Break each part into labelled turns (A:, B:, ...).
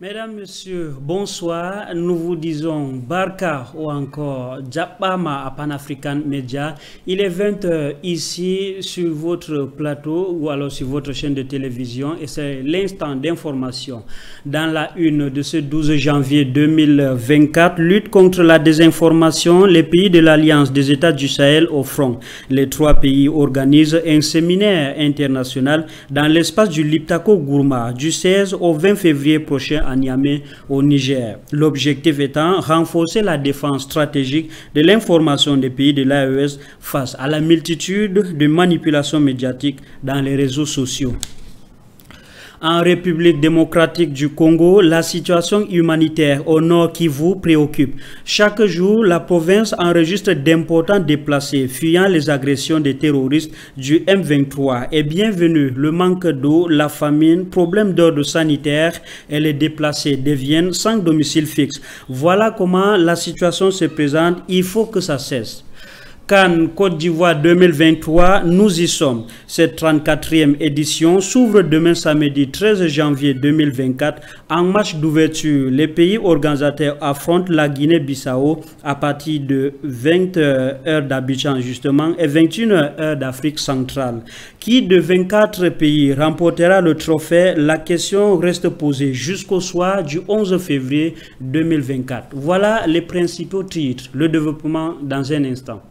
A: Mesdames, Messieurs, bonsoir. Nous vous disons Barka ou encore Djapama à Pan-African Media. Il est 20h ici sur votre plateau ou alors sur votre chaîne de télévision et c'est l'instant d'information. Dans la une de ce 12 janvier 2024, lutte contre la désinformation, les pays de l'Alliance des États du Sahel au front. Les trois pays organisent un séminaire international dans l'espace du Liptako Gourma du 16 au 20 février prochain à Niamey au Niger. L'objectif étant renforcer la défense stratégique de l'information des pays de l'AES face à la multitude de manipulations médiatiques dans les réseaux sociaux. En République démocratique du Congo, la situation humanitaire au nord Kivu préoccupe. Chaque jour, la province enregistre d'importants déplacés fuyant les agressions des terroristes du M23. Et bienvenue, le manque d'eau, la famine, problèmes d'ordre sanitaire et les déplacés deviennent sans domicile fixe. Voilà comment la situation se présente. Il faut que ça cesse. CAN Côte d'Ivoire 2023, nous y sommes. Cette 34e édition s'ouvre demain samedi 13 janvier 2024 en match d'ouverture. Les pays organisateurs affrontent la Guinée-Bissau à partir de 20h d'Abidjan justement et 21h d'Afrique centrale. Qui de 24 pays remportera le trophée? La question reste posée jusqu'au soir du 11 février 2024. Voilà les principaux titres. Le développement dans un instant.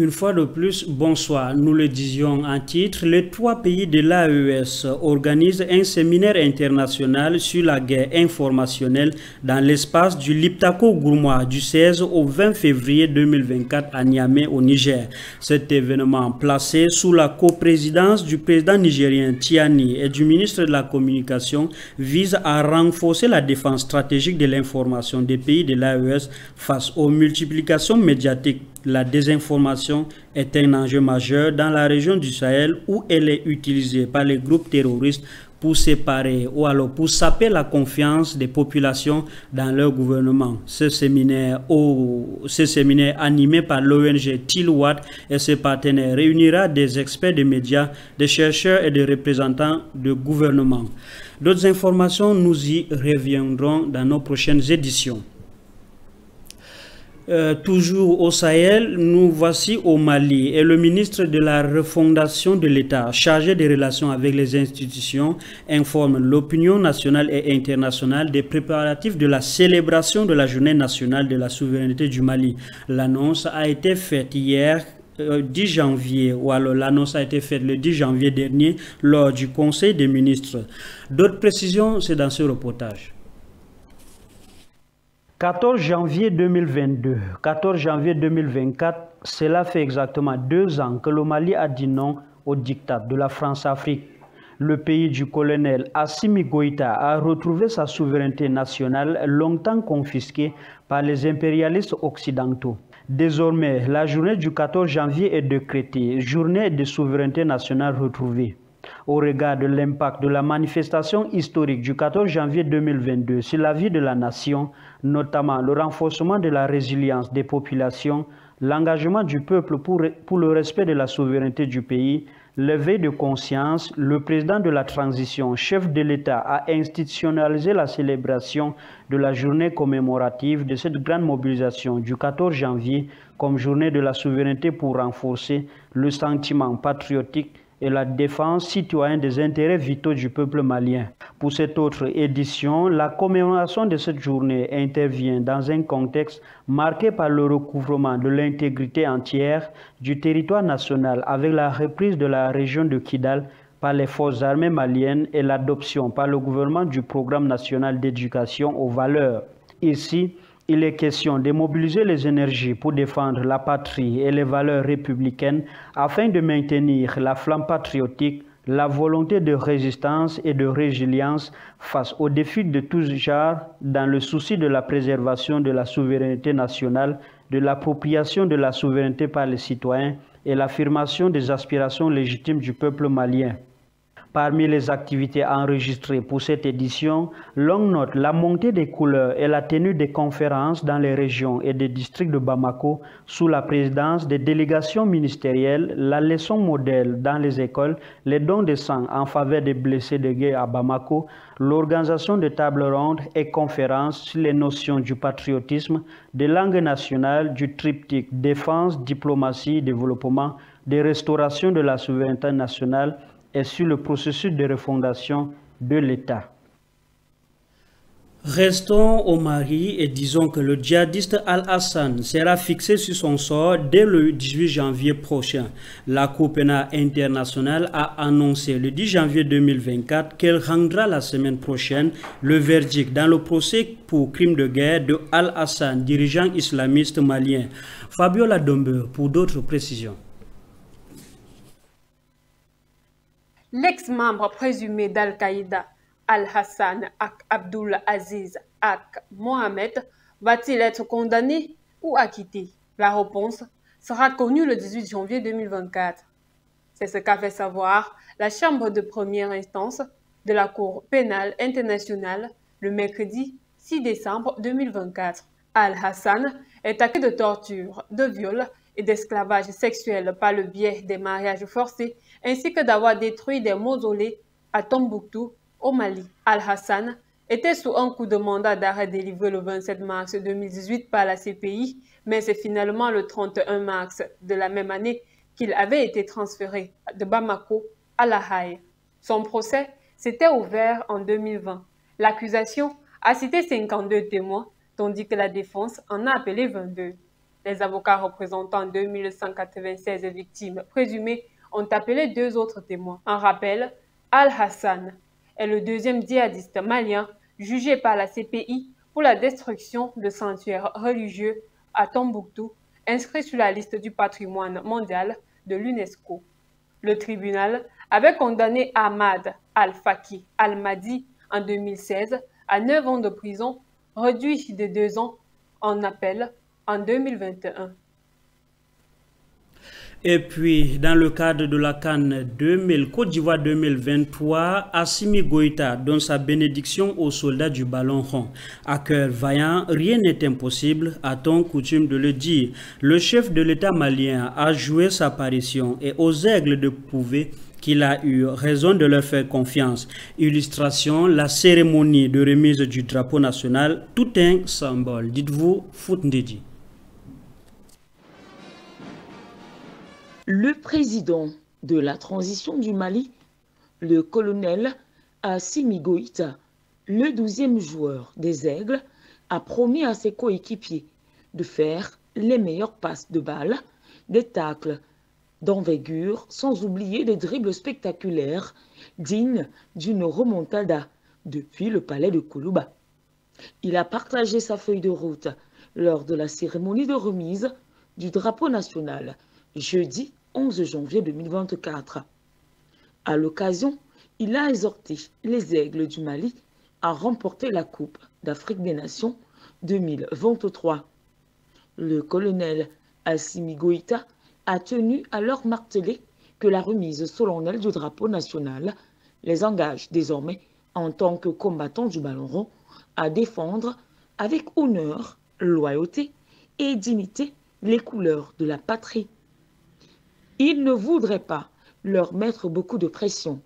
A: Une fois de plus, bonsoir. Nous le disions en titre, les trois pays de l'AES organisent un séminaire international sur la guerre informationnelle dans l'espace du Liptako Gourma du 16 au 20 février 2024 à Niamey au Niger. Cet événement placé sous la coprésidence du président nigérien Tiani et du ministre de la Communication vise à renforcer la défense stratégique de l'information des pays de l'AES face aux multiplications médiatiques. La désinformation est un enjeu majeur dans la région du Sahel où elle est utilisée par les groupes terroristes pour séparer ou alors pour saper la confiance des populations dans leur gouvernement. Ce séminaire animé par l'ONG Tilwat et ses partenaires réunira des experts des médias, des chercheurs et des représentants de gouvernement. D'autres informations, nous y reviendrons dans nos prochaines éditions. Toujours au Sahel, nous voici au Mali et le ministre de la refondation de l'État chargé des relations avec les institutions informe l'opinion nationale et internationale des préparatifs de la célébration de la journée nationale de la souveraineté du Mali. L'annonce a été faite hier 10 janvier, ou alors l'annonce a été faite le 10 janvier dernier lors du Conseil des ministres. D'autres précisions, c'est dans ce reportage. 14 janvier 2022, 14 janvier 2024, cela fait exactement 2 ans que le Mali a dit non au diktat de la France-Afrique. Le pays du colonel Assimi Goïta a retrouvé sa souveraineté nationale longtemps confisquée par les impérialistes occidentaux. Désormais, la journée du 14 janvier est décrétée, journée de souveraineté nationale retrouvée. Au regard de l'impact de la manifestation historique du 14 janvier 2022 sur la vie de la nation, notamment le renforcement de la résilience des populations, l'engagement du peuple pour le respect de la souveraineté du pays, l'éveil de conscience, le président de la transition, chef de l'État, a institutionnalisé la célébration de la journée commémorative de cette grande mobilisation du 14 janvier comme journée de la souveraineté pour renforcer le sentiment patriotique et la défense citoyenne des intérêts vitaux du peuple malien. Pour cette autre édition, la commémoration de cette journée intervient dans un contexte marqué par le recouvrement de l'intégrité entière du territoire national avec la reprise de la région de Kidal par les forces armées maliennes et l'adoption par le gouvernement du programme national d'éducation aux valeurs. Ici, il est question de mobiliser les énergies pour défendre la patrie et les valeurs républicaines afin de maintenir la flamme patriotique, la volonté de résistance et de résilience face aux défis de tous genres dans le souci de la préservation de la souveraineté nationale, de l'appropriation de la souveraineté par les citoyens et l'affirmation des aspirations légitimes du peuple malien. Parmi les activités enregistrées pour cette édition, l'on note la montée des couleurs et la tenue des conférences dans les régions et des districts de Bamako sous la présidence des délégations ministérielles, la leçon modèle dans les écoles, les dons de sang en faveur des blessés de guerre à Bamako, l'organisation de tables rondes et conférences sur les notions du patriotisme, des langues nationales, du triptyque défense, diplomatie, développement, des restaurations de la souveraineté nationale et sur le processus de refondation de l'État. Restons au Mali et disons que le djihadiste Al-Hassan sera fixé sur son sort dès le 18 janvier prochain. La Cour pénale internationale a annoncé le 10 janvier 2024 qu'elle rendra la semaine prochaine le verdict dans le procès pour crime de guerre de Al-Hassan, dirigeant islamiste malien. Fabiola Dombe pour d'autres précisions.
B: L'ex-membre présumé d'Al-Qaïda, Al-Hassan Abdul Aziz Ak Mohamed, va-t-il être condamné ou acquitté? La réponse sera connue le 18 janvier 2024. C'est ce qu'a fait savoir la Chambre de première instance de la Cour pénale internationale le mercredi 6 décembre 2024. Al-Hassan est accusé de torture, de viol et d'esclavage sexuel par le biais des mariages forcés, ainsi que d'avoir détruit des mausolées à Tombouctou, au Mali. Al-Hassan était sous un coup de mandat d'arrêt délivré le 27 mars 2018 par la CPI, mais c'est finalement le 31 mars de la même année qu'il avait été transféré de Bamako à La Haye. Son procès s'était ouvert en 2020. L'accusation a cité 52 témoins, tandis que la défense en a appelé 22. Les avocats représentant 2196 victimes présumées ont appelé 2 autres témoins. En rappel, Al-Hassan est le deuxième djihadiste malien jugé par la CPI pour la destruction de sanctuaires religieux à Tombouctou, inscrit sur la liste du patrimoine mondial de l'UNESCO. Le tribunal avait condamné Ahmad Al-Faki Al-Mahdi en 2016 à 9 ans de prison, réduit de 2 ans en appel en 2021.
A: Et puis, dans le cadre de la CAN 2000, Côte d'Ivoire 2023, Assimi Goïta donne sa bénédiction aux soldats du ballon rond. À cœur vaillant, rien n'est impossible, a-t-on coutume de le dire. Le chef de l'État malien a joué sa apparition et aux aigles de prouver qu'il a eu raison de leur faire confiance. Illustration, la cérémonie de remise du drapeau national, tout un symbole. Dites-vous, Foutndidi.
C: Le président de la transition du Mali, le colonel Assimi Goïta, le 12e joueur des Aigles, a promis à ses coéquipiers de faire les meilleures passes de balles, des tacles d'envergure, sans oublier des dribbles spectaculaires dignes d'une remontada depuis le palais de Koulouba. Il a partagé sa feuille de route lors de la cérémonie de remise du drapeau national, jeudi 11 janvier 2024. À l'occasion, il a exhorté les Aigles du Mali à remporter la Coupe d'Afrique des Nations 2023. Le colonel Assimi Goïta a tenu à leur marteler que la remise solennelle du drapeau national les engage désormais en tant que combattants du ballon rond à défendre avec honneur, loyauté et dignité les couleurs de la patrie. Il ne voudrait pas leur mettre beaucoup de pression,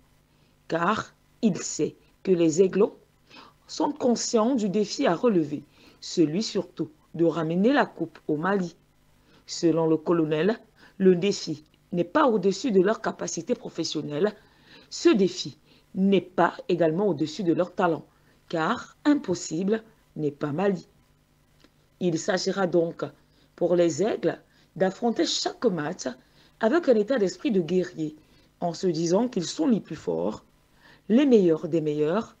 C: car il sait que les Aiglots sont conscients du défi à relever, celui surtout de ramener la coupe au Mali. Selon le colonel, le défi n'est pas au-dessus de leur capacité professionnelle, ce défi n'est pas également au-dessus de leur talent, car impossible n'est pas Mali. Il s'agira donc pour les Aigles d'affronter chaque match avec un état d'esprit de guerrier, en se disant qu'ils sont les plus forts, les meilleurs des meilleurs,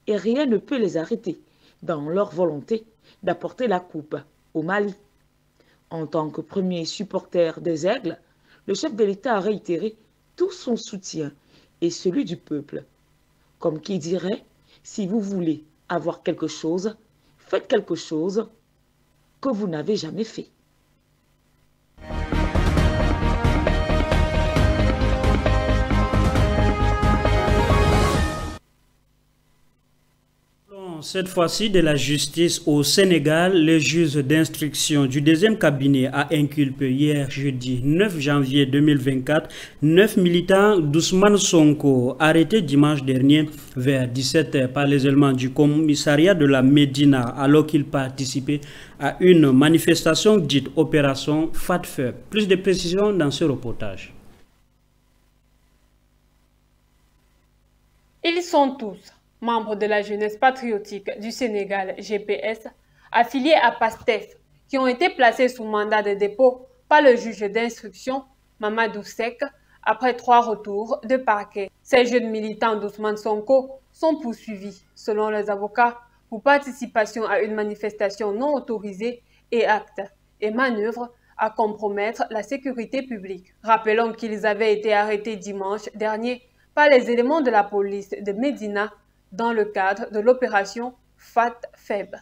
C: et rien ne peut les arrêter dans leur volonté d'apporter la coupe au Mali. En tant que premier supporter des Aigles, le chef de l'État a réitéré tout son soutien et celui du peuple. Comme qui dirait, si vous voulez avoir quelque chose, faites quelque chose que vous n'avez jamais fait.
A: Cette fois-ci, de la justice au Sénégal, le juge d'instruction du deuxième cabinet a inculpé hier jeudi 9 janvier 2024 9 militants d'Ousmane Sonko arrêtés dimanche dernier vers 17h par les éléments du commissariat de la Médina alors qu'ils participaient à une manifestation dite Opération Fatfeu. Plus de précisions dans ce reportage.
B: Ils sont tous membres de la jeunesse patriotique du Sénégal, GPS, affiliés à PASTEF, qui ont été placés sous mandat de dépôt par le juge d'instruction, Mamadou Seck, après 3 retours de parquet. Ces jeunes militants d'Ousmane Sonko sont poursuivis, selon les avocats, pour participation à une manifestation non autorisée et actes et manœuvres à compromettre la sécurité publique. Rappelons qu'ils avaient été arrêtés dimanche dernier par les éléments de la police de Médina dans le cadre de l'opération FAT-FEB.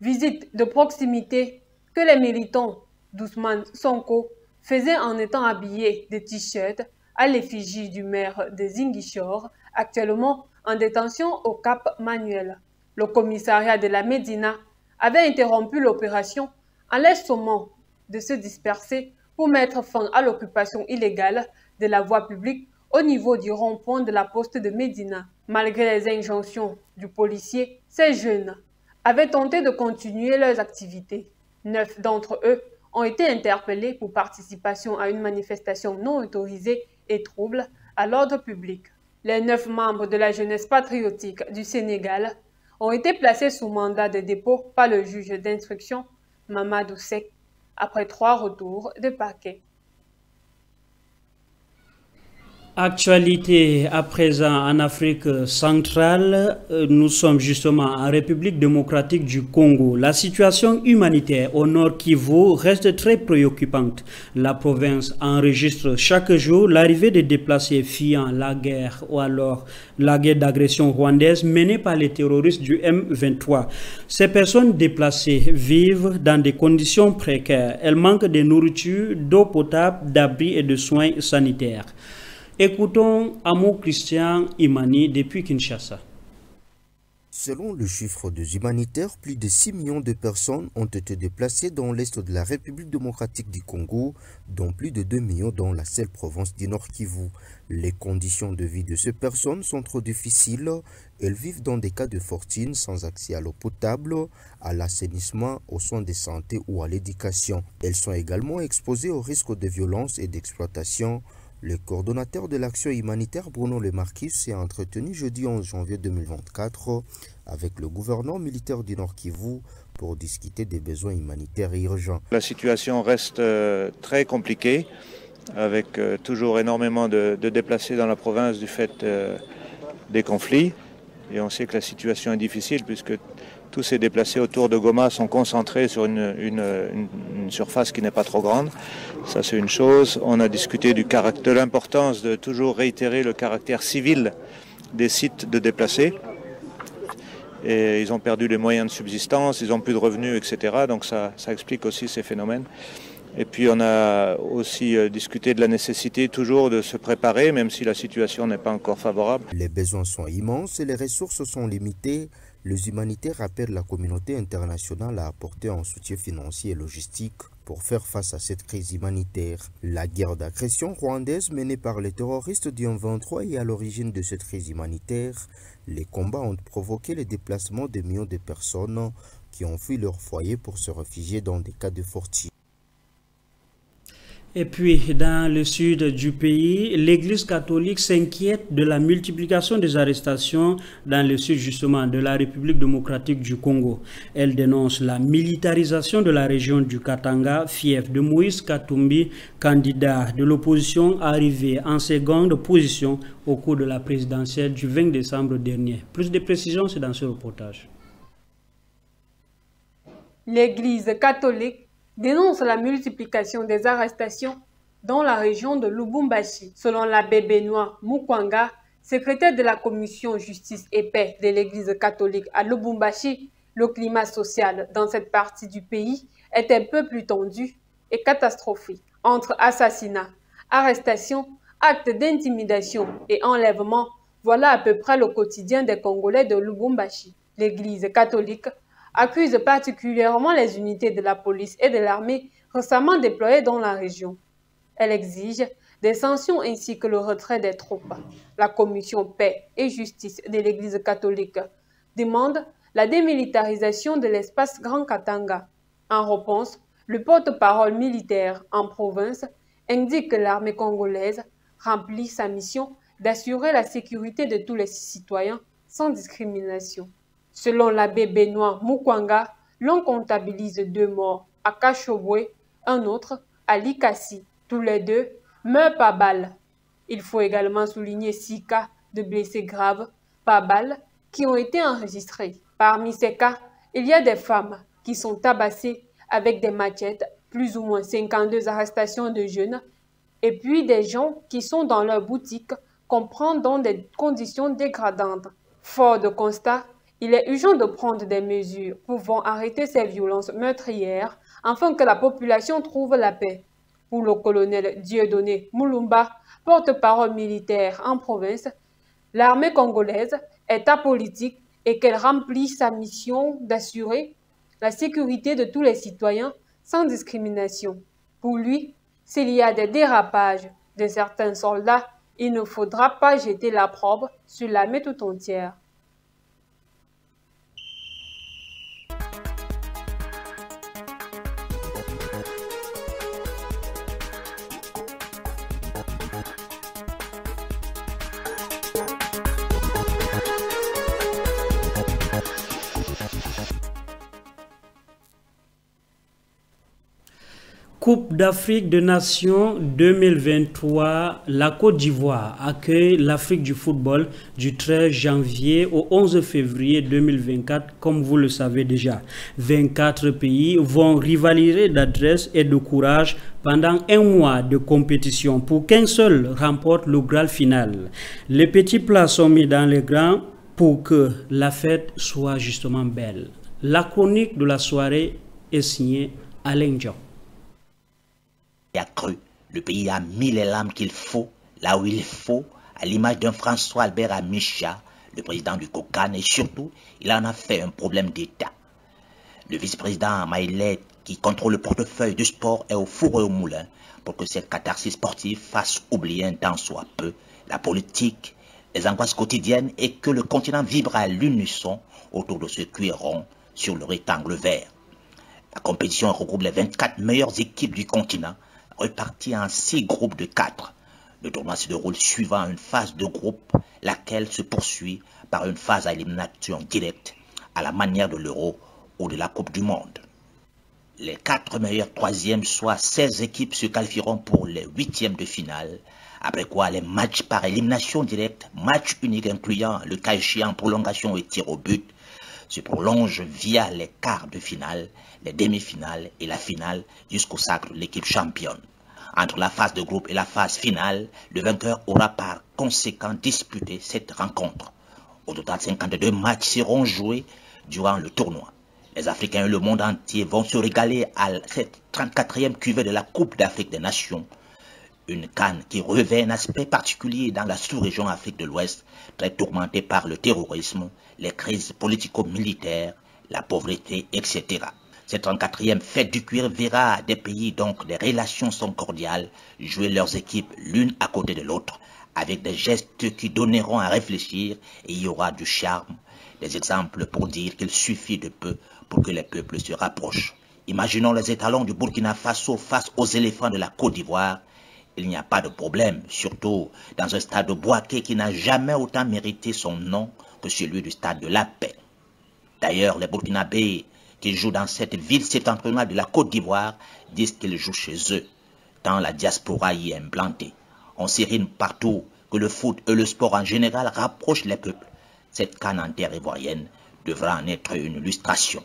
B: Visite de proximité que les militants d'Ousmane Sonko faisaient en étant habillés de t-shirts à l'effigie du maire de Ziguinchor, actuellement en détention au Cap Manuel. Le commissariat de la Médina avait interrompu l'opération en les sommant de se disperser pour mettre fin à l'occupation illégale de la voie publique au niveau du rond-point de la poste de Médina. Malgré les injonctions du policier, ces jeunes avaient tenté de continuer leurs activités. 9 d'entre eux ont été interpellés pour participation à une manifestation non autorisée et trouble à l'ordre public. Les 9 membres de la jeunesse patriotique du Sénégal ont été placés sous mandat de dépôt par le juge d'instruction Mamadou Seck après 3 retours de parquet.
A: Actualité à présent en Afrique centrale, nous sommes justement en République démocratique du Congo. La situation humanitaire au nord Kivu reste très préoccupante. La province enregistre chaque jour l'arrivée de déplacés fuyant la guerre ou alors la guerre d'agression rwandaise menée par les terroristes du M23. Ces personnes déplacées vivent dans des conditions précaires. Elles manquent de nourriture, d'eau potable, d'abri et de soins sanitaires. Écoutons Amo Christian Imani depuis Kinshasa.
D: Selon le chiffre des humanitaires, plus de 6 millions de personnes ont été déplacées dans l'est de la République démocratique du Congo, dont plus de 2 millions dans la seule province du Nord Kivu. Les conditions de vie de ces personnes sont trop difficiles. Elles vivent dans des cas de fortune sans accès à l'eau potable, à l'assainissement, aux soins de santé ou à l'éducation. Elles sont également exposées au risque de violence et d'exploitation. Le coordonnateur de l'action humanitaire Bruno Lemarquis s'est entretenu jeudi 11 janvier 2024 avec le gouverneur militaire du Nord Kivu pour discuter des besoins humanitaires urgents.
E: La situation reste très compliquée avec toujours énormément de déplacés dans la province du fait des conflits. Et on sait que la situation est difficile puisque tous ces déplacés autour de Goma sont concentrés sur une surface qui n'est pas trop grande. Ça, c'est une chose. On a discuté de l'importance de toujours réitérer le caractère civil des sites de déplacés. Et ils ont perdu les moyens de subsistance, ils n'ont plus de revenus, etc. Donc ça explique aussi ces phénomènes. Et puis on a aussi discuté de la nécessité toujours de se préparer, même si la situation n'est pas encore favorable.
D: Les besoins sont immenses et les ressources sont limitées. Les humanitaires appellent la communauté internationale à apporter un soutien financier et logistique pour faire face à cette crise humanitaire. La guerre d'agression rwandaise menée par les terroristes du M23 est à l'origine de cette crise humanitaire. Les combats ont provoqué le déplacement de millions de personnes qui ont fui leur foyer pour se réfugier dans des cas de fortune.
A: Et puis, dans le sud du pays, l'Église catholique s'inquiète de la multiplication des arrestations dans le sud justement de la République démocratique du Congo. Elle dénonce la militarisation de la région du Katanga, fief de Moïse Katumbi, candidat de l'opposition arrivé en seconde position au cours de la présidentielle du 20 décembre dernier. Plus de précisions, c'est dans ce reportage.
B: L'Église catholique dénonce la multiplication des arrestations dans la région de Lubumbashi. Selon l'abbé Benoît Mukwanga, secrétaire de la commission justice et paix de l'Église catholique à Lubumbashi, le climat social dans cette partie du pays est un peu plus tendu et catastrophique. Entre assassinats, arrestations, actes d'intimidation et enlèvements, voilà à peu près le quotidien des Congolais de Lubumbashi. l'Église catholique accuse particulièrement les unités de la police et de l'armée récemment déployées dans la région. Elle exige des sanctions ainsi que le retrait des troupes. La commission paix et justice de l'Église catholique demande la démilitarisation de l'espace Grand Katanga. En réponse, le porte-parole militaire en province indique que l'armée congolaise remplit sa mission d'assurer la sécurité de tous les citoyens sans discrimination. Selon l'abbé Benoît Mukwanga, l'on comptabilise 2 morts à Kachobwe, un autre à Likasi. Tous les 2 meurent par balle. Il faut également souligner 6 cas de blessés graves par balle qui ont été enregistrés. Parmi ces cas, il y a des femmes qui sont tabassées avec des machettes, plus ou moins 52 arrestations de jeunes, et puis des gens qui sont dans leur boutique qu'on prend dans des conditions dégradantes. Fort de constat, il est urgent de prendre des mesures pouvant arrêter ces violences meurtrières afin que la population trouve la paix. Pour le colonel Dieudonné Moulumba, porte-parole militaire en province, l'armée congolaise est apolitique et qu'elle remplit sa mission d'assurer la sécurité de tous les citoyens sans discrimination. Pour lui, s'il y a des dérapages de certains soldats, il ne faudra pas jeter l'opprobre sur l'armée tout entière.
A: Coupe d'Afrique des Nations 2023, la Côte d'Ivoire accueille l'Afrique du football du 13 janvier au 11 février 2024, comme vous le savez déjà. 24 pays vont rivaliser d'adresse et de courage pendant 1 mois de compétition pour qu'un seul remporte le Graal final. Les petits plats sont mis dans les grands pour que la fête soit justement belle. La chronique de la soirée est signée Alain Diop.
F: A cru, le pays a mis les lames qu'il faut, là où il faut, à l'image d'un François Albert Amicha, le président du COCAN, et surtout, il en a fait un problème d'État. Le vice-président Maïlet, qui contrôle le portefeuille du sport, est au four et au moulin pour que cette catharsis sportive fasse oublier un temps soit peu la politique, les angoisses quotidiennes et que le continent vibre à l'unisson autour de ce cuir rond sur le rectangle vert. La compétition regroupe les 24 meilleures équipes du continent, repartis en 6 groupes de 4. Le tournoi se déroule suivant une phase de groupe, laquelle se poursuit par une phase à élimination directe, à la manière de l'Euro ou de la Coupe du Monde. Les 4 meilleurs troisièmes, soit 16 équipes, se qualifieront pour les 8e de finale, après quoi les matchs par élimination directe, match unique incluant le cas échéant prolongation et tir au but, se prolongent via les quarts de finale, les demi-finales et la finale jusqu'au sacre de l'équipe championne. Entre la phase de groupe et la phase finale, le vainqueur aura par conséquent disputé cette rencontre. Au total, 52 matchs seront joués durant le tournoi. Les Africains et le monde entier vont se régaler à cette 34e cuvée de la Coupe d'Afrique des Nations. Une CAN qui revêt un aspect particulier dans la sous-région Afrique de l'Ouest, très tourmentée par le terrorisme, les crises politico-militaires, la pauvreté, etc. Cette 34e fête du cuir verra des pays dont les relations sont cordiales jouer leurs équipes l'une à côté de l'autre, avec des gestes qui donneront à réfléchir et il y aura du charme, des exemples pour dire qu'il suffit de peu pour que les peuples se rapprochent. Imaginons les étalons du Burkina Faso face aux éléphants de la Côte d'Ivoire. Il n'y a pas de problème, surtout dans un stade de Bouaké qui n'a jamais autant mérité son nom que celui du stade de la Paix. D'ailleurs, les Burkinabés qui jouent dans cette ville septentrionale de la Côte d'Ivoire disent qu'ils jouent chez eux, tant la diaspora y est implantée. On s'irrine partout que le foot et le sport en général rapprochent les peuples. Cette CAN en terre ivoirienne devra en être une illustration.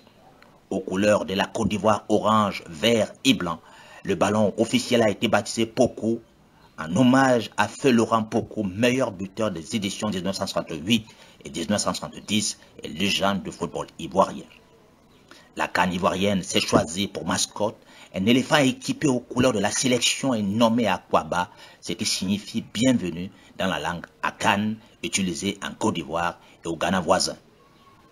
F: Aux couleurs de la Côte d'Ivoire orange, vert et blanc, le ballon officiel a été baptisé Poko, en hommage à Feu Laurent Poko, meilleur buteur des éditions 1968 et 1970 et légende du football ivoirien. La CAN ivoirienne s'est choisie pour mascotte un éléphant équipé aux couleurs de la sélection et nommé Akwaba, ce qui signifie bienvenue dans la langue Akan, utilisée en Côte d'Ivoire et au Ghana voisin.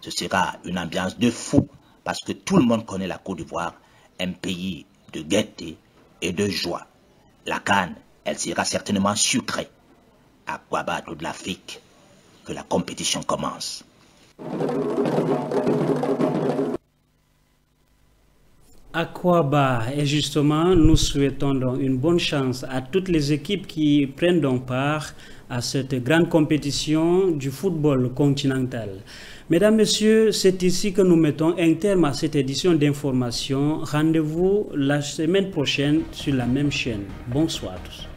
F: Ce sera une ambiance de fou parce que tout le monde connaît la Côte d'Ivoire, un pays de gaieté et de joie. La CAN, elle sera certainement sucrée. À quoi battre de l'Afrique que la compétition commence.
A: Aquaba, et justement, nous souhaitons donc une bonne chance à toutes les équipes qui prennent donc part à cette grande compétition du football continental. Mesdames, Messieurs, c'est ici que nous mettons un terme à cette édition d'information. Rendez-vous la semaine prochaine sur la même chaîne. Bonsoir à tous.